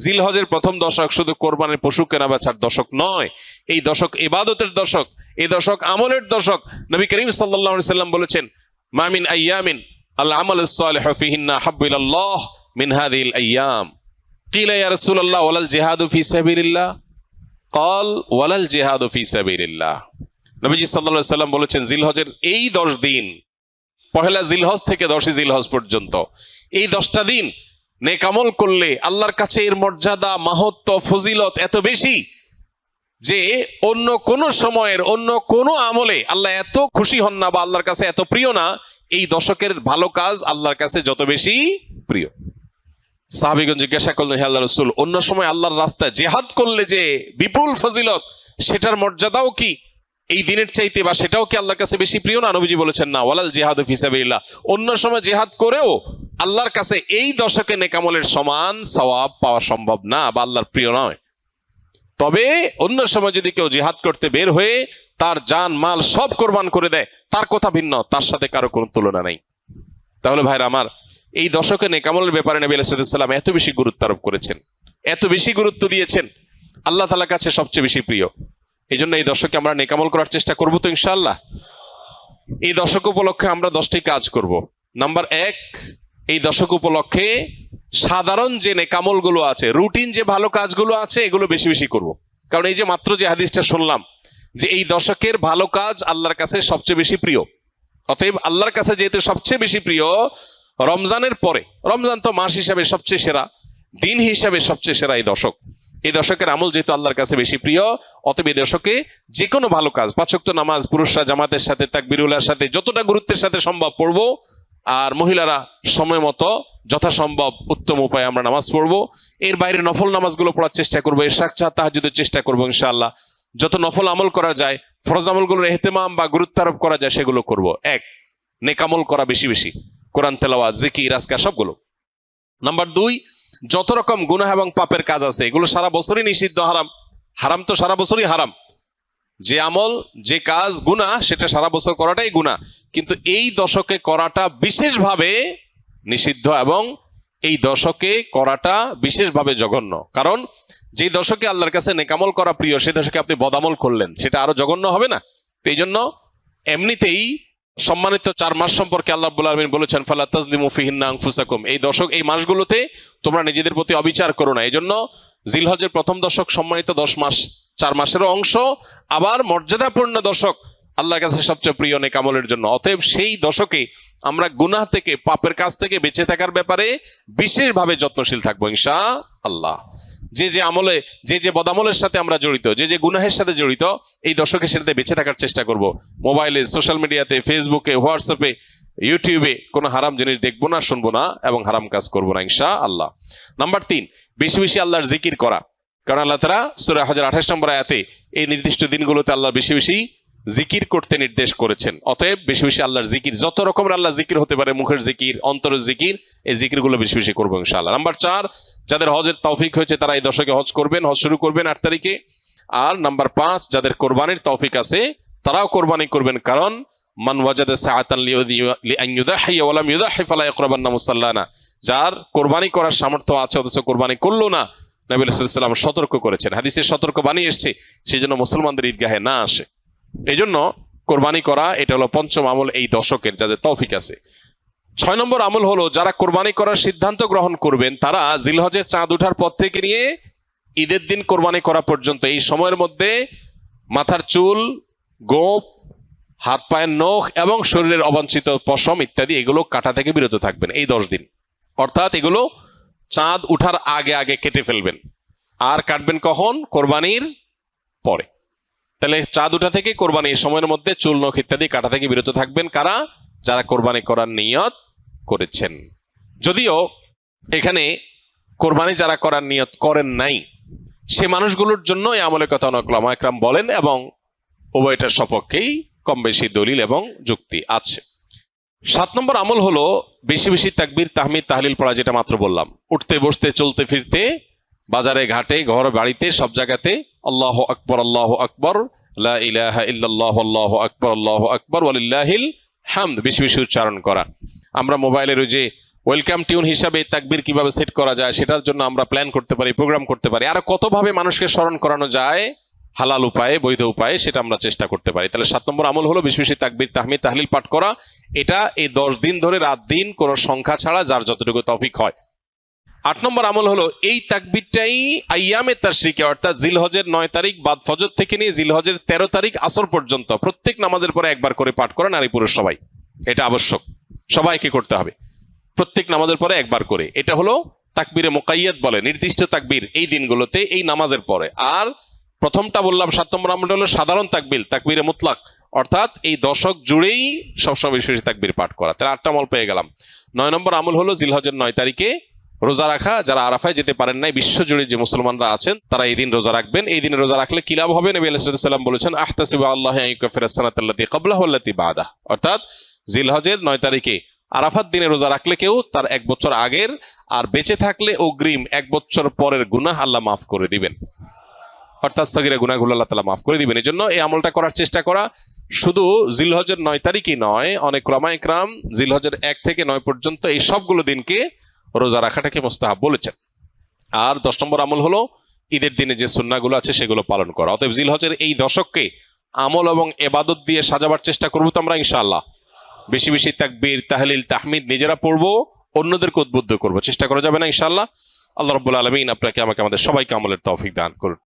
জিলহজের প্রথম দশক শুধু কোরবানির পশু কেনা বেচার দশক নয়, এই দশক ইবাদতের দশক, এই দশক আমলের দশক। নবী করিম সাল্লাল্লাহু আলাইহি সাল্লাম বলেছেন, মা মিন আইয়ামিন আল আমালুস সালিহু ফিহিন্না হাব্বু ইলাল্লাহ মিন হাযিহিল আইয়াম। কিলা ইয়া রাসূলুল্লাহ ওয়ালাল জিহাদু ফি সাবিলিল্লাহ? ক্বাল ওয়ালাল জিহাদু ফি সাবিলিল্লাহ। নবীজি সাল্লাল্লাহু আলাইহি সাল্লাম বলেছেন, জিলহজের এই 10 দিন, পহেলা জিলহজ থেকে 10 জিলহজ পর্যন্ত, এই 10টা দিন নেক আমল করলে আল্লাহর কাছে এর মর্যাদা, মাহাত্ম্য, ফজিলত এত বেশি যে অন্য কোন সময়ের অন্য কোন আমলে আল্লাহ এত খুশি হন না বা আল্লাহর কাছে এত প্রিয় না, এই দশকের ভালো কাজ আল্লাহর কাছে যত বেশি প্রিয়। সাহাবীগণ জিজ্ঞাসা করলেন, হে আল্লাহর রাসূল, অন্য সময় আল্লাহর রাস্তায় জিহাদ করলে যে বিপুল ফজিলত, সেটার মর্যাদাও কি এই দিনের চাইতে বা সেটাও কি আল্লাহর কাছে বেশি প্রিয় না? নবীজি বলেছেন, না, ওয়ালাল জিহাদু ফি সাবিলিল্লাহ, অন্য সময় জিহাদ করেও আল্লাহর কাছে এই দশকে নেক আমলের সমান সওয়াব পাওয়া সম্ভব না বা আল্লাহর প্রিয় নয়। তবে অন্য সময় যদি কেউ জিহাদ করতে বের হয়ে তার জান মাল সব কোরবান করে দেয়, তার কথা ভিন্ন, তার সাথে কারো কোনো তুলনা নেই। তাহলে ভাইরা আমার, এই দশকে নেক আমলের ব্যাপারে নবী আলাইহিস সালাম এত বেশি গুরুত্ব আরোপ করেছেন, এত বেশি গুরুত্ব দিয়েছেন, আল্লাহ তাআলার কাছে সবচেয়ে বেশি প্রিয়। এই জন্য এই দশকে আমরা নেক আমল করার চেষ্টা করবো তো ইনশাআল্লাহ। এই দশক উপলক্ষে আমরা 10টি কাজ করব। নাম্বার 1, এই দশক উপলক্ষে সাধারণ যে নেক আমলগুলো আছে, রুটিন যে ভালো কাজগুলো আছে, এগুলো বেশি বেশি করব। কারণ এই যে মাত্র যে হাদিসটা শুনলাম যে এই দশকের ভালো কাজ আল্লাহর কাছে সবচেয়ে বেশি প্রিয়, অতএব আল্লাহর কাছে যেহেতু সবচেয়ে বেশি প্রিয়, রমজানের পরে, রমজান তো মাস হিসাবে সবচেয়ে সেরা, দিন হিসাবে সবচেয়ে সেরা এই দশক, এই দশকের আমল যেহেতু আল্লাহর কাছে বেশি প্রিয়, অতএব এই দশকে যে কোনো ভালো কাজ, 5 ওয়াক্ত নামাজ পুরুষরা জামাতের সাথে তাকবীরুল্লাহর সাথে যতটা গুরুত্বের সাথে সম্ভব পড়বো, আর মহিলারা সময় মতো যথাসম্ভব উত্তম উপায়ে আমরা নামাজ পড়বো। এর বাইরে নফল নামাজগুলো পড়ার চেষ্টা করবো, ইশরাক তাহাজ্জুদের চেষ্টা করবো ইনশাআল্লাহ। যত নফল আমল করা যায়, ফরজ আমলগুলোর ইহতিমাম বা গুরুত্ব আরোপ করা যায় সেগুলো করব। 1, নেক আমল করা বেশি বেশি, কোরআন তেলাওয়াত, জিকির, আজকার সবগুলো। নাম্বার 2, যত রকম গুনাহ এবং পাপের কাজ আছে এগুলো সারা বছরই নিষিদ্ধ, হারাম। হারাম তো সারা বছরই হারাম, যে আমল যে কাজ গুনাহ সেটা সারা বছর করাটাই গুনাহ, কিন্তু এই দশকে করাটা বিশেষভাবে নিষিদ্ধ এবং এই দশকে করাটা বিশেষভাবে জঘন্য। কারণ যে দশকে আল্লাহর কাছে নেক আমল করা প্রিয়, সেই দশকে আপনি বদামল করলেন, সেটা আরো জঘন্য হবে না? তো এই জন্য এমনিতেই সম্মানিত 4 মাস সম্পর্কে আল্লাহ রাব্বুল আলামিন বলেছেন, ফালা তাজলিমু ফিহিন্না আনফুসাকুম, এই দশক, এই মাসগুলোতে তোমরা নিজেদের প্রতি অবিচার করো না। এই জন্য জিলহজের প্রথম দশক সম্মানিত 10 মাস, 4 মাসেরও অংশ, আবার মর্যাদাপূর্ণ দশক, আল্লাহর কাছে সবচেয়ে প্রিয় নেক আমলের জন্য। অতএব সেই দশকে আমরা গুনাহ থেকে, পাপের কাজ থেকে বেঁচে থাকার ব্যাপারে বিশেষভাবে যত্নশীল থাকবো ইনশাআল্লাহ। যে আমলে, যে বদামলের সাথে আমরা জড়িত, যে গুনাহের সাথে জড়িত, এই দশকে সেটাতে বেঁচে থাকার চেষ্টা করব। মোবাইলে, সোশ্যাল মিডিয়াতে, ফেসবুকে, হোয়াটসঅ্যাপে, ইউটিউবে কোনো হারাম জিনিস দেখবো না, শুনবো না এবং হারাম কাজ করবো না ইনশাআল্লাহ। নাম্বার 3, বেশি বেশি আল্লাহর জিকির করা। কারণ আল্লাহ তাআলা সূরা হজের 28 নম্বর আয়াতে এই নির্দিষ্ট দিনগুলোতে আল্লাহ বেশি বেশি জিকির করতে নির্দেশ করেছেন। অতএব বেশি বেশি আল্লাহর জিকির, যত রকমের আল্লাহ জিকির হতে পারে, মুখের জিকির, অন্তরের জিকির, এই জিকিরগুলো বেশি বেশি করবো ইনশাআল্লাহ। নাম্বার 4, যাদের হজের তৌফিক হয়েছে তারা এই দশকে হজ করবেন, হজ শুরু করবেন 8 তারিখে। আর নাম্বার 5, যাদের কোরবানির তৌফিক আছে তারাও কোরবানি করবেন, কারণ মান ওয়াজাদা সাআতান লিআন ইউযাহিয়া ওয়া লাম ইউযাহি ফালা ইয়াকরাবান্না মুসাল্লানা, যার কোরবানি করার সামর্থ্য আছে অথচ কোরবানি করলো না, নবী সাল্লাল্লাহু আলাইহি ওয়াসাল্লাম সতর্ক করেছেন, হাদিসে সতর্ক বানিয়ে এসেছে, সেজন্য মুসলমানদের ঈদগাহে না আসে। এই জন্য কোরবানি করা এটা হলো 5ম আমল এই দশকের, যাদের তৌফিক আছে। 6 নম্বর আমল হলো, যারা কোরবানি করার সিদ্ধান্ত গ্রহণ করবেন তারা জিলহজের চাঁদ ওঠার পর থেকে নিয়ে ঈদের দিন কোরবানি করা পর্যন্ত এই সময়ের মধ্যে মাথার চুল, গোঁফ, হাত পায়ের নখ এবং শরীরের অবাঞ্ছিত পশম ইত্যাদি এগুলো কাটা থেকে বিরত থাকবেন এই 10 দিন। অর্থাৎ এগুলো চাঁদ উঠার আগে আগে কেটে ফেলবেন। আর কাটবেন কখন? কোরবানির পরে। তাহলে চাঁদ উঠা থেকে কোরবানি এই সময়ের মধ্যে চুল, নখ ইত্যাদি কাটা থেকে বিরত থাকবেন কারা? যারা কোরবানি করার নিয়ত করেছেন। যদিও এখানে কোরবানি যারা করার নিয়ত করেন নাই, সে মানুষগুলোর জন্য এই আমলের কথা অনেক উলামা একরাম বলেন এবং উভয়টার সপক্ষেই কম বেশি দলিল এবং যুক্তি আছে। 7 নম্বর আমল হলো বেশি বেশি তাকবীর, তাহমিদ, তাহলিল পড়া, যেটা মাত্র বললাম। উঠতে বসতে, চলতে ফিরতে, বাজারে ঘাটে, ঘর বাড়িতে, সব জায়গাতে আল্লাহু আকবার, আল্লাহু আকবার, লা ইলাহা ইল্লাল্লাহ, আল্লাহু আকবার, আল্লাহু আকবার, ওয়ালিল্লাহিল হামদ বেশি বেশি উচ্চারণ করা। আমরা মোবাইলের ওই যে ওয়েলকাম টিউন হিসাবে তাকবীর কিভাবে সেট করা যায় সেটার জন্য আমরা প্ল্যান করতে পারি, প্রোগ্রাম করতে পারি। আর কতভাবে মানুষকে স্মরণ করানো যায় হালাল উপায়ে, বৈধ উপায়ে, সেটা আমরা চেষ্টা করতে পারি। তাহলে 7 নম্বর আমল হলো বেশি বেশি তাকবীর, তাহমিদ, তাহলিল পাঠ করা। এটা এই 10 দিন ধরে রাত দিন কোনো সংখ্যা ছাড়া যার যতটুকু তৌফিক হয়। 8 নম্বর আমল হলো এই তাকবীরটাই আইয়ামে তাশরিকে অর্থাৎ জিলহজের 9 তারিখ বাদ ফজর থেকে নিয়ে জিলহজের 13 তারিখ আসর পর্যন্ত প্রত্যেক নামাজের পরে একবার করে পাঠ করা, নারী পুরুষ সবাই। এটা আবশ্যক, সবাইকে করতে হবে প্রত্যেক নামাজের পরে একবার করে। এটা হলো তাকবীরে মুকাইয়াদ বলে, নির্দিষ্ট তাকবীর এই দিনগুলোতে এই নামাজের পরে। আর প্রথমটা বললাম 7 নম্বর আমলটা হলো সাধারণ তাকবীর, তাকবীরে মুতলাক, অর্থাৎ এই দশক জুড়েই সবসময় বেশি বেশি তাকবীর পাঠ করা। তাহলে 8টা আমল পেয়ে গেলাম। 9 নম্বর আমল হলো জিলহজের 9 তারিখে রোজা রাখা। যারা আরাফায় যেতে পারেন নাই, বিশ্বজুড়ে যে মুসলমানরা আছেন তারা এই দিন রোজা রাখবেন। এই দিনে রোজা রাখলে কি লাভ হবে? নবী আলাইহিস সালাম বলেছেন, আহতাসিবু আল্লাহি আন ইউকাফিরাস সানাতাল্লাতী ক্বাবলাহু ওয়াল্লাতী বা'দাহু। অর্থাৎ জিলহজের 9 তারিখে আরাফাত দিনে রোজা রাখলে কেউ তার 1 বছর আগের আর বেঁচে থাকলে অগ্রিম 1 বছর পরের গুনাহ আল্লাহ মাফ করে দিবেন। অর্থাৎ সগীরা গুনাহগুলো আল্লাহ তাআলা মাফ করে দিবেন। এই জন্য এই আমলটা করার চেষ্টা করা। শুধু জিলহজের 9 তারিখই নয়, অনেক উলামা ইকরাম জিলহজের 1 থেকে 9 পর্যন্ত এই সবগুলো দিনকে রোজা রাখাটাকে মুস্তাহাব বলেছেন। আর 10 নম্বর আমল হলো ঈদের দিনে যে সুন্নাহগুলো আছে সেগুলো পালন করা। অতএব জিলহজের এই দশককে আমল এবং ইবাদত দিয়ে সাজাবার চেষ্টা করবো তো আমরা ইনশাআল্লাহ। বেশি বেশি তাকবীর, তাহলিল, তাহমিদ নিজেরা পড়বো, অন্যদেরকে উদ্বুদ্ধ করবো, চেষ্টা করা যাবে না ইনশাআল্লাহ। আল্লাহ রাব্বুল আলামিন আপনাকে আমাকে আমাদের সবাইকে আমলের তৌফিক দান করুন।